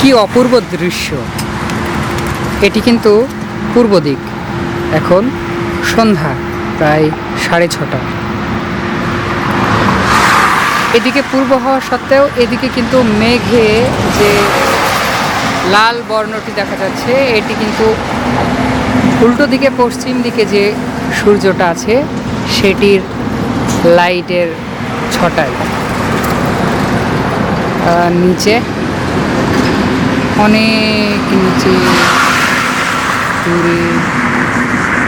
কি অপূর্ব দৃশ্য! এটি কিন্তু পূর্ব দিক। এখন সন্ধ্যা প্রায় 6:30। এদিকে পূর্ব হওয়া সত্ত্বেও এদিকে কিন্তু মেঘে যে লাল বর্ণটি দেখা যাচ্ছে, এটি কিন্তু উল্টো দিকে পশ্চিম দিকে যে সূর্যটা আছে সেটির লাইটের ছটায়। নিচে অনেক নিচে দূরে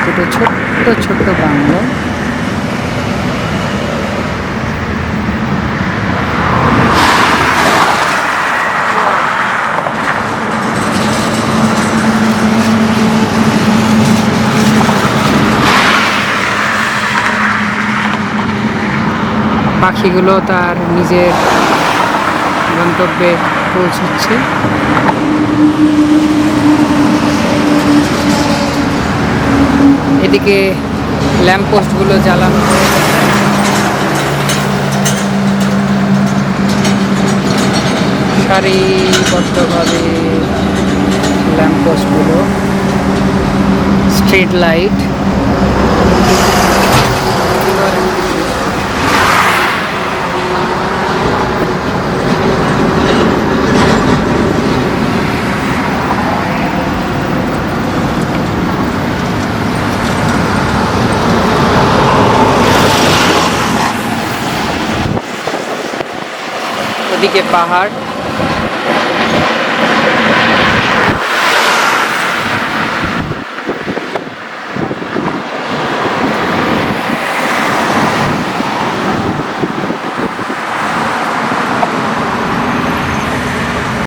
দুটো ছোট্ট ছোট্ট বাংলো। পাখিগুলো তার নিজের গন্তব্যে পৌঁছচ্ছে। এদিকে ল্যাম্পপোস্টগুলো জ্বালানো হয়েছে। সারিবদ্ধভাবে ল্যাম্পপোস্টগুলো, স্ট্রিট লাইট। ওদিকে পাহাড়।